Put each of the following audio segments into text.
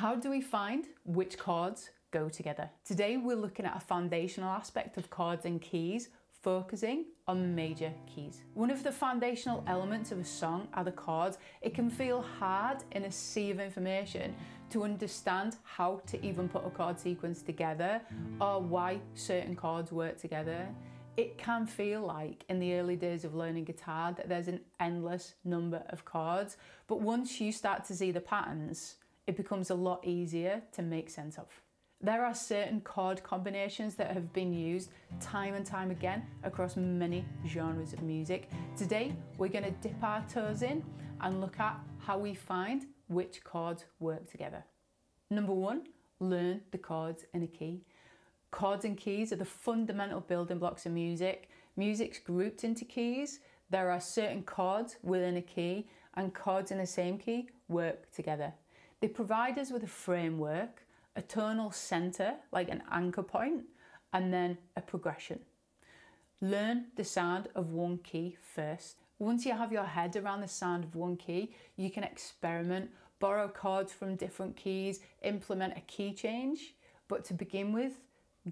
How do we find which chords go together? Today we're looking at a foundational aspect of chords and keys, focusing on major keys. One of the foundational elements of a song are the chords. It can feel hard in a sea of information to understand how to even put a chord sequence together or why certain chords work together. It can feel like in the early days of learning guitar that there's an endless number of chords, but once you start to see the patterns, it becomes a lot easier to make sense of. There are certain chord combinations that have been used time and time again across many genres of music. Today, we're going to dip our toes in and look at how we find which chords work together. Number one, learn the chords in a key. Chords and keys are the fundamental building blocks of music. Music's grouped into keys. There are certain chords within a key, and chords in the same key work together. They provide us with a framework, a tonal center, like an anchor point, and then a progression. Learn the sound of one key first. Once you have your head around the sound of one key, you can experiment, borrow chords from different keys, implement a key change. But to begin with,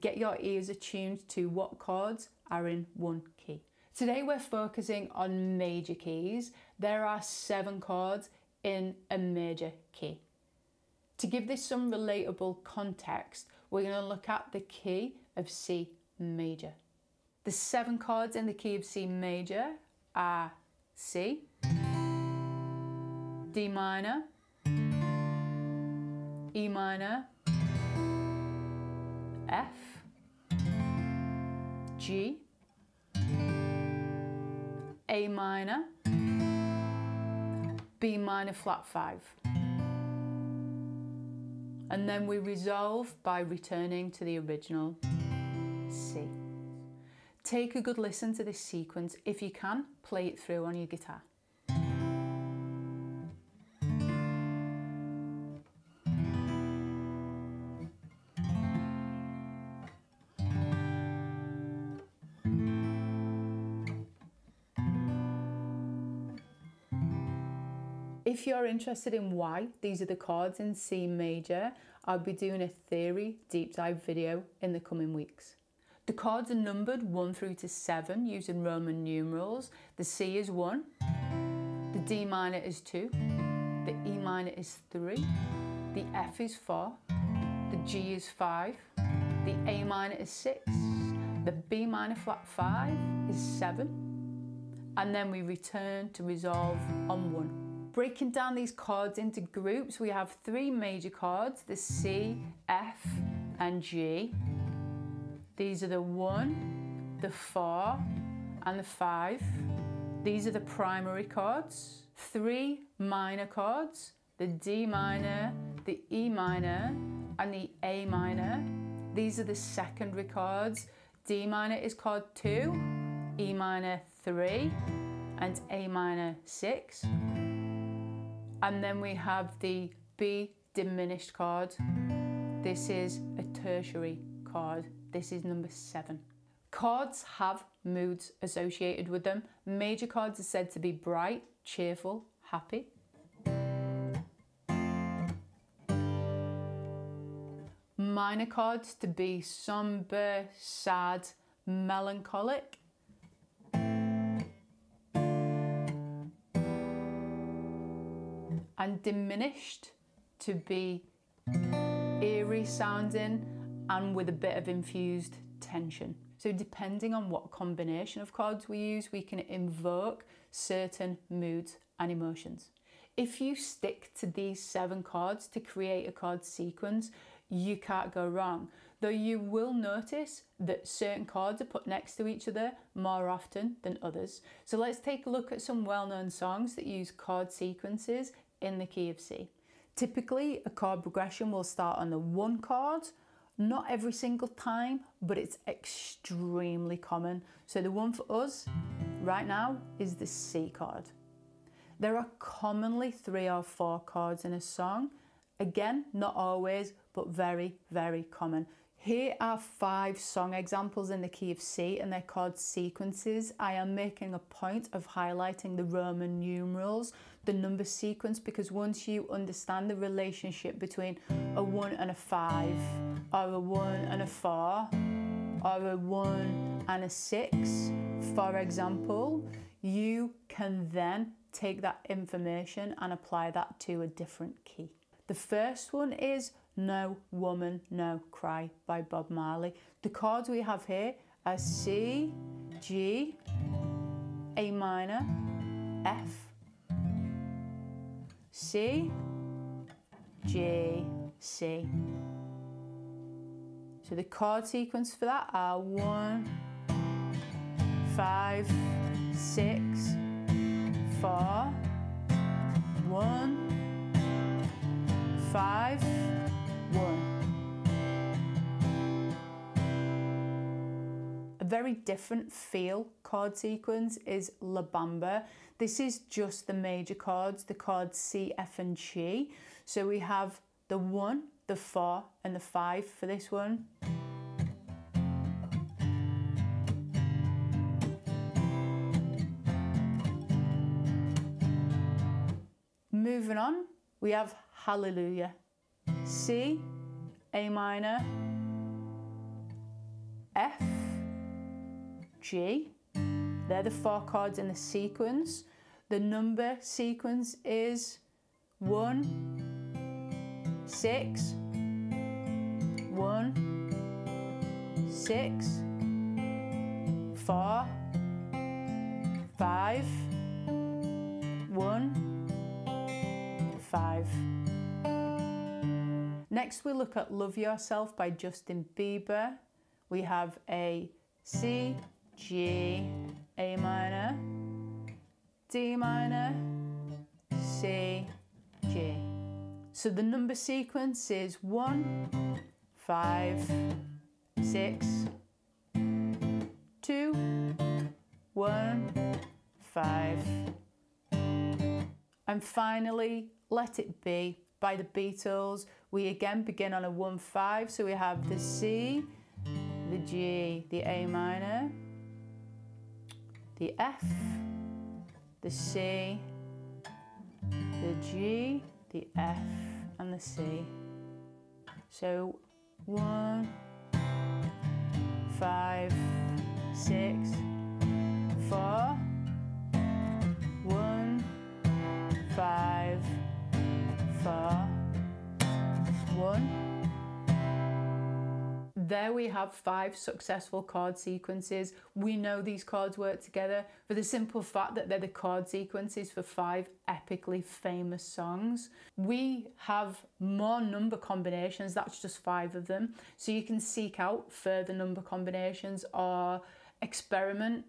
get your ears attuned to what chords are in one key. Today we're focusing on major keys. There are 7 chords in a major key. To give this some relatable context, we're going to look at the key of C major. The 7 chords in the key of C major are C, D minor, E minor, F, G, A minor, B minor flat 5. And then we resolve by returning to the original C. Take a good listen to this sequence. If you can, play it through on your guitar. If you're interested in why these are the chords in C major, I'll be doing a theory deep dive video in the coming weeks. The chords are numbered 1 through to 7 using Roman numerals. The C is 1, the D minor is 2, the E minor is 3, the F is 4, the G is 5, the A minor is 6, the B minor flat 5 is 7, and then we return to resolve on 1. Breaking down these chords into groups, we have 3 major chords, the C, F, and G. These are the 1, the 4, and the 5. These are the primary chords. 3 minor chords, the D minor, the E minor, and the A minor. These are the secondary chords. D minor is chord 2, E minor 3, and A minor 6. And then we have the B diminished chord. This is a tertiary chord. This is number 7. Chords have moods associated with them. Major chords are said to be bright, cheerful, happy. Minor chords to be somber, sad, melancholic. And diminished to be eerie sounding and with a bit of infused tension. So depending on what combination of chords we use, we can invoke certain moods and emotions. If you stick to these 7 chords to create a chord sequence, you can't go wrong. Though you will notice that certain chords are put next to each other more often than others. So let's take a look at some well-known songs that use chord sequences in the key of C. Typically, a chord progression will start on the 1 chord, not every single time, but it's extremely common. So the one for us right now is the C chord. There are commonly 3 or 4 chords in a song. Again, not always, but very, very common. Here are 5 song examples in the key of C and their chord sequences. I am making a point of highlighting the Roman numerals, the number sequence, because once you understand the relationship between a 1 and a 5, or a 1 and a 4, or a 1 and a 6, for example, you can then take that information and apply that to a different key. The first one is No Woman, No Cry by Bob Marley. The chords we have here are C, G, A minor, F, C, G, C. So the chord sequence for that are 1, 5, 6, 4, 1, 5, 1. A very different feel chord sequence is La Bamba. This is just the major chords, the chords C, F and G. So we have the 1, the 4 and the 5 for this one. Moving on, we have Hallelujah. C, A minor, F, G. They're the 4 chords in the sequence. The number sequence is 1, 6, 1, 6, 4, 5, 1, 5. Next we look at Love Yourself by Justin Bieber. We have a C, G, A minor, D minor, C, G. So the number sequence is 1, 5, 6, 2, 1, 5. And finally, Let It Be by the Beatles. We again begin on a 1, 5, so we have the C, the G, the A minor, the F, the C, the G, the F and the C. So 1, 5, 6, 4, 1, 5, 4, 1. There we have 5 successful chord sequences. We know these chords work together for the simple fact that they're the chord sequences for 5 epically famous songs. We have more number combinations, that's just 5 of them. So you can seek out further number combinations or experiment,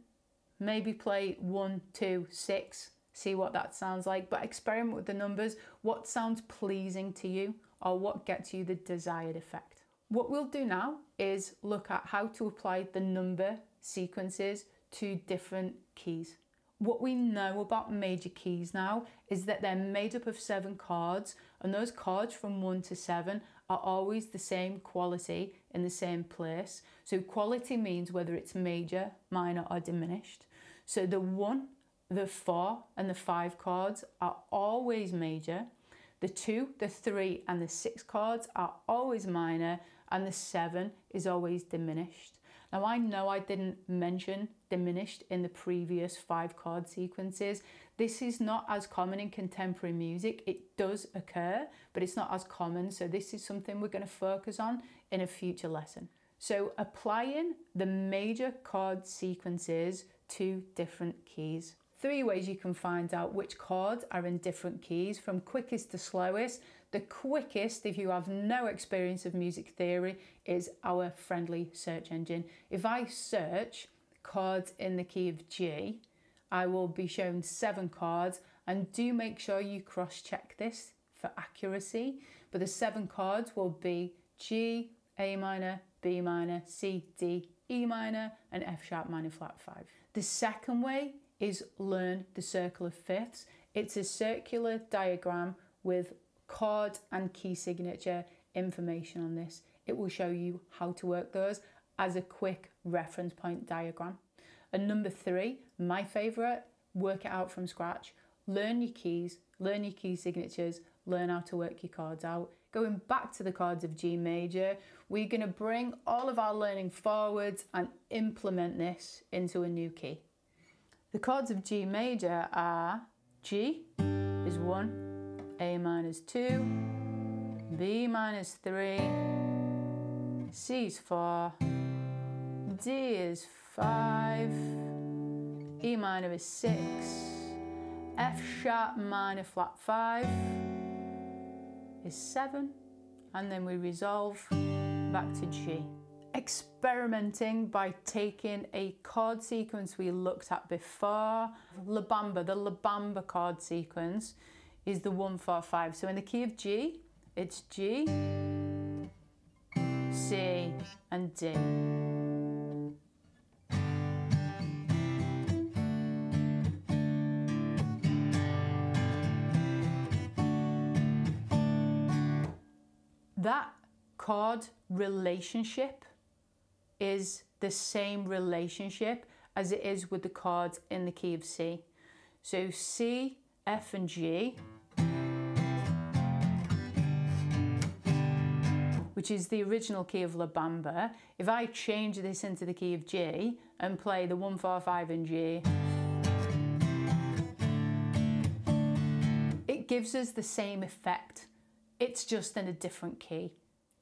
maybe play 1, 2, 6, see what that sounds like, but experiment with the numbers. What sounds pleasing to you or what gets you the desired effect? What we'll do now is look at how to apply the number sequences to different keys. What we know about major keys now is that they're made up of 7 chords, and those chords from 1 to 7 are always the same quality in the same place. So quality means whether it's major, minor or diminished. So the 1, the 4 and the 5 chords are always major. The 2, the 3 and the 6 chords are always minor, and the 7 is always diminished. Now I know I didn't mention diminished in the previous 5 chord sequences. This is not as common in contemporary music. It does occur, but it's not as common. So this is something we're going to focus on in a future lesson. So applying the major chord sequences to different keys. 3 ways you can find out which chords are in different keys, from quickest to slowest. The quickest, if you have no experience of music theory, is our friendly search engine. If I search chords in the key of G, I will be shown 7 chords, and do make sure you cross-check this for accuracy. But the 7 chords will be G, A minor, B minor, C, D, E minor, and F sharp minor flat 5. The second way is learn the circle of fifths. It's a circular diagram with chord and key signature information on this. It will show you how to work those as a quick reference point diagram. And number 3, my favourite, work it out from scratch. Learn your keys, learn your key signatures, learn how to work your chords out. Going back to the chords of G major, we're going to bring all of our learning forwards and implement this into a new key. The chords of G major are G is 1, A minor is 2, B minor is 3, C is 4, D is 5, E minor is 6, F sharp minor flat 5 is 7, and then we resolve back to G. Experimenting by taking a chord sequence we looked at before. La Bamba, the La Bamba chord sequence is the 1, 4, 5. So in the key of G, it's G, C, and D. That chord relationship is the same relationship as it is with the chords in the key of C. So C, F and G, which is the original key of La Bamba. If I change this into the key of G and play the 1, 4, 5 and G, it gives us the same effect. It's just in a different key,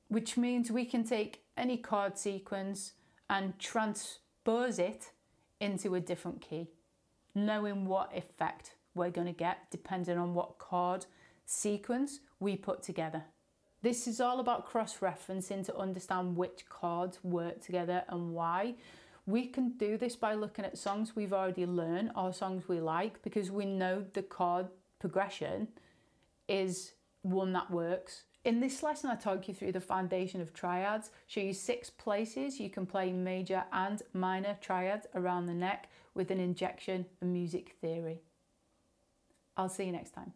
which means we can take any chord sequence and transpose it into a different key, knowing what effect we're going to get depending on what chord sequence we put together. This is all about cross-referencing to understand which chords work together and why. We can do this by looking at songs we've already learned or songs we like, because we know the chord progression is one that works. In this lesson, I talk you through the foundation of triads, show you 6 places you can play major and minor triads around the neck with an injection of music theory. I'll see you next time.